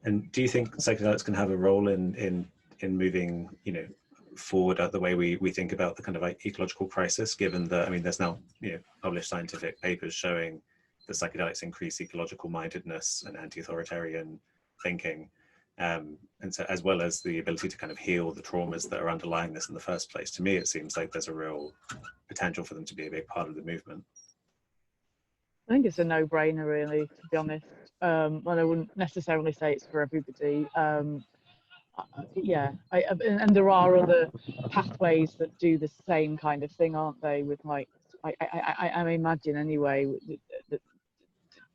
And do you think psychedelics can have a role in moving, you know, forward the way we think about the kind of like ecological crisis, given that, I mean, there's now, you know, published scientific papers showing that psychedelics increase ecological mindedness and anti-authoritarian thinking, and so as well as the ability to kind of heal the traumas that are underlying this in the first place. To me, it seems like there's a real potential for them to be a big part of the movement. I think it's a no-brainer, really, to be honest. Well, I wouldn't necessarily say it's for everybody. Yeah, and there are other pathways that do the same kind of thing, aren't they? With like, I imagine anyway, that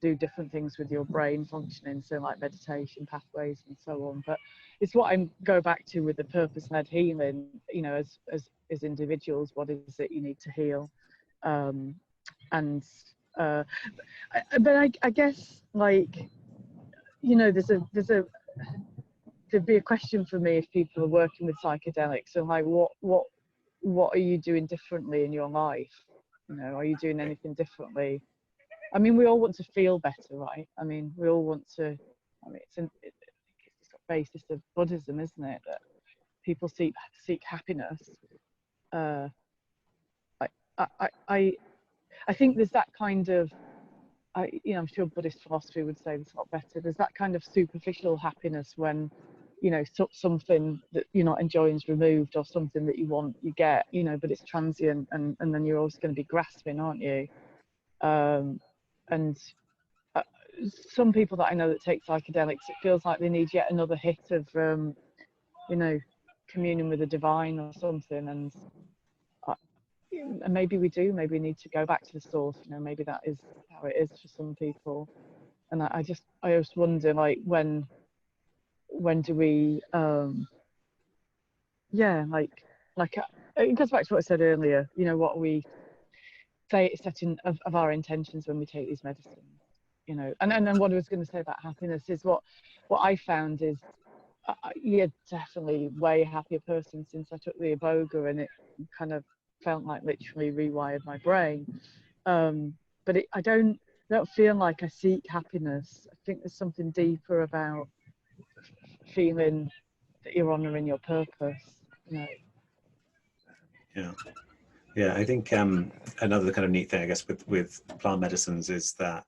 do different things with your brain functioning, so like meditation pathways and so on. But it's what I go back to with the purpose-led healing. You know, as individuals, what is it you need to heal? But I guess, like, you know, there'd be a question for me if people are working with psychedelics, and like, what are you doing differently in your life? You know, are you doing anything differently? I mean, we all want to feel better, right? I mean, we all want to. I mean, it's got basis of Buddhism, isn't it? That people seek happiness. I think there's that kind of, you know, I'm sure Buddhist philosophy would say this a lot better. There's that kind of superficial happiness when, you know, something that you're not enjoying is removed, or something that you want you get, you know, but it's transient, and then you're always going to be grasping, aren't you? And some people that I know that take psychedelics, it feels like they need yet another hit of, you know, communion with the divine or something, and maybe we do. Maybe we need to go back to the source. You know, maybe that is how it is for some people. And I just wonder, like, when do we, yeah, like it goes back to what I said earlier. You know, what we say, setting of our intentions when we take these medicines. You know, and then what I was going to say about happiness is what I found is, you're definitely way happier person since I took the iboga, and it kind of felt like literally rewired my brain. But I don't feel like I seek happiness. I think there's something deeper about feeling that you're honouring your purpose. You know. Yeah. I think another kind of neat thing, I guess, with plant medicines is that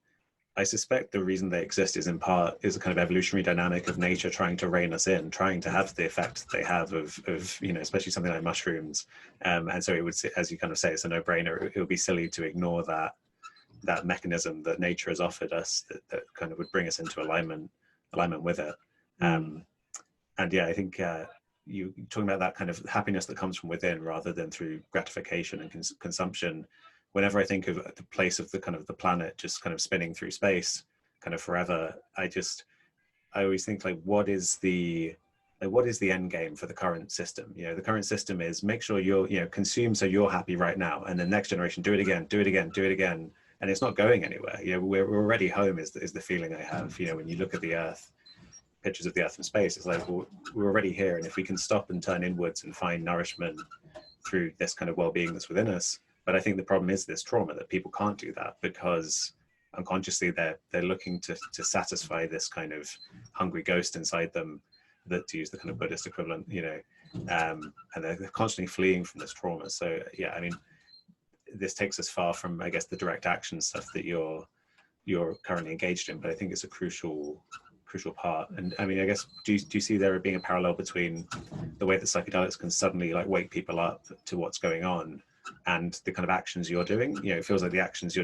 I suspect the reason they exist is in part is a kind of evolutionary dynamic of nature trying to rein us in, trying to have the effect they have of you know, especially something like mushrooms. And so it would, as you kind of say, it's a no-brainer. It would be silly to ignore that mechanism that nature has offered us that kind of would bring us into alignment with it. And yeah, I think you talking about that kind of happiness that comes from within rather than through gratification and consumption. Whenever I think of the place of the kind of the planet just kind of spinning through space kind of forever, I always think, like, what is the end game for the current system? You know, the current system is make sure you're, you know, consume so you're happy right now, and the next generation do it again, and it's not going anywhere. You know, we're already home is the feeling I have. You know, when you look at the Earth, pictures of the Earth from space, it's like, well, we're already here, and if we can stop and turn inwards and find nourishment through this kind of well-being that's within us. But I think the problem is this trauma, that people can't do that because unconsciously they're looking to satisfy this kind of hungry ghost inside them, that, to use the kind of Buddhist equivalent, you know, and they're constantly fleeing from this trauma. So yeah, I mean, this takes us far from, I guess, the direct action stuff that you're currently engaged in, but I think it's a crucial part. And I mean, I guess, do you see there being a parallel between the way that psychedelics can suddenly like wake people up to what's going on and the kind of actions you're doing? You know, it feels like the actions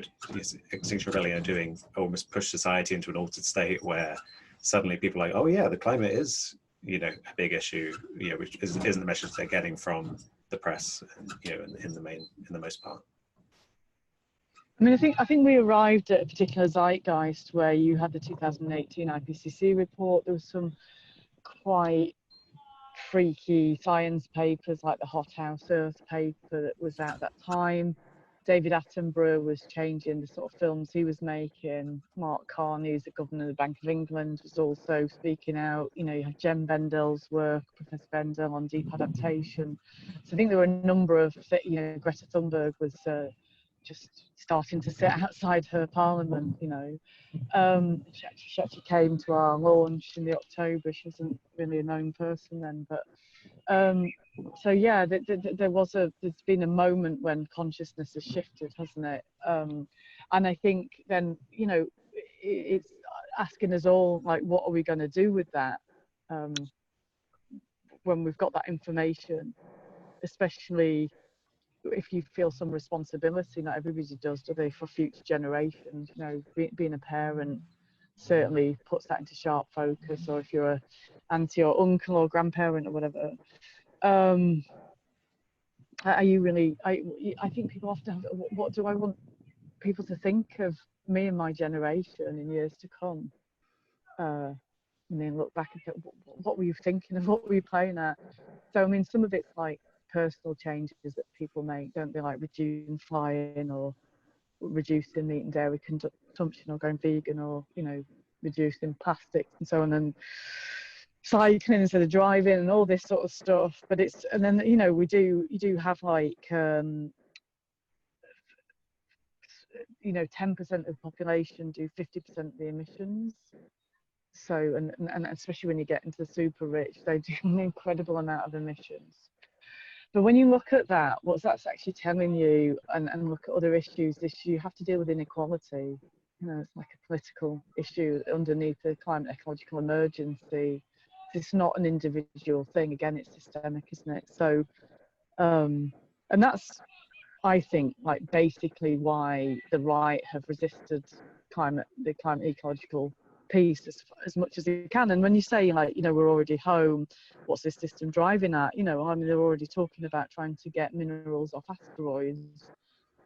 Extinction Rebellion are doing almost push society into an altered state where suddenly people are like, oh yeah, the climate is, you know, a big issue, you know, which isn't the message they're getting from the press, you know, in the most part. I mean, I think we arrived at a particular zeitgeist where you had the 2018 IPCC report. There was some quite freaky science papers, like the Hothouse Earth paper that was out at that time. David Attenborough was changing the sort of films he was making. Mark Carney, who's the governor of the Bank of England, was also speaking out. You know, you have Jem Bendel's work, Professor Bendel, on deep adaptation. So I think there were a number of, you know, Greta Thunberg was just starting to sit outside her parliament, you know. She actually came to our launch in the October. She wasn't really a known person then, but so yeah, there's been a moment when consciousness has shifted, hasn't it? And I think then, you know, it's asking us all, like, what are we going to do with that when we've got that information, especially if you feel some responsibility. Not everybody does, do they, for future generations? You know, being a parent certainly puts that into sharp focus, or if you're a auntie or uncle or grandparent or whatever. Are you really, I think people often have, what do I want people to think of me and my generation in years to come? And then look back and think, what were you thinking of, what were you playing at? So I mean, some of it's like personal changes that people make, don't they, like reducing flying or reducing meat and dairy consumption or going vegan, or, you know, reducing plastics and so on, and cycling instead of driving and all this sort of stuff. But it's, and then, you know, you do have like you know, 10% of the population do 50% of the emissions. So and especially when you get into the super rich, they do an incredible amount of emissions. But when you look at that, what that's actually telling you, and look at other issues, you have to deal with inequality. You know, it's like a political issue underneath the climate ecological emergency. It's not an individual thing. Again, it's systemic, isn't it? So, and that's, I think, like basically why the right have resisted the climate ecological piece as much as they can. And when you say, like, you know, we're already home, what's this system driving at? You know, I mean, they're already talking about trying to get minerals off asteroids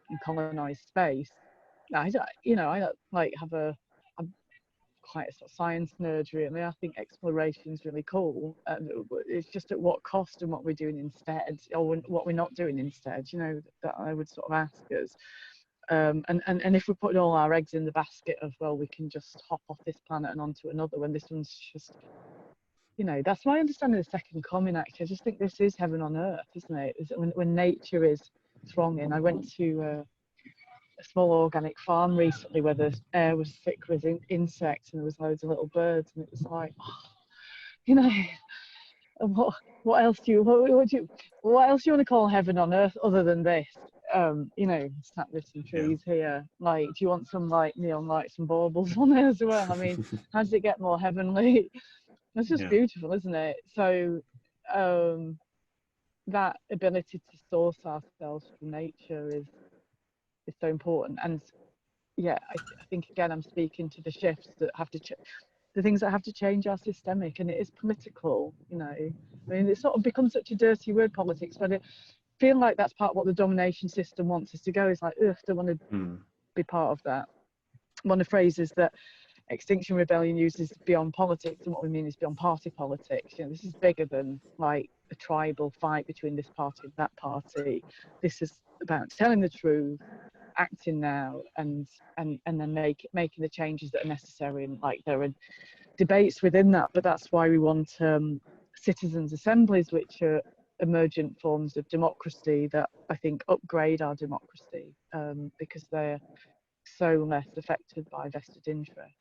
and colonize space. I don't like I'm quite a sort of science nerd, really. I think exploration is really cool. It's just at what cost and what we're doing instead, or what we're not doing instead, you know, that I would sort of ask us. And if we're putting all our eggs in the basket of, well, we can just hop off this planet and onto another, when this one's just, you know, that's my understanding of the second coming, actually. I just think this is heaven on earth, isn't it? When nature is thronging. I went to a small organic farm recently where the air was thick with insects, and there was loads of little birds, and it was like, oh, you know, what else do you want to call heaven on earth other than this? You know, snap this some trees here. Like, do you want some like neon lights and baubles on there as well? I mean, how does it get more heavenly? It's just beautiful, isn't it? So that ability to source ourselves from nature is so important. And yeah, I think again, I'm speaking to the shifts that have to the things that have to change are systemic, and it is political, you know. I mean, it's sort of become such a dirty word, politics, but I feel like that's part of what the domination system wants us to go, is like, ugh, don't want to be part of that. One of the phrases that Extinction Rebellion uses, beyond politics, and what we mean is beyond party politics. You know, this is bigger than like a tribal fight between this party and that party. This is about telling the truth, acting now, and then making the changes that are necessary. And like, there are debates within that, but that's why we want citizens' assemblies, which are emergent forms of democracy that I think upgrade our democracy, because they're so less affected by vested interest.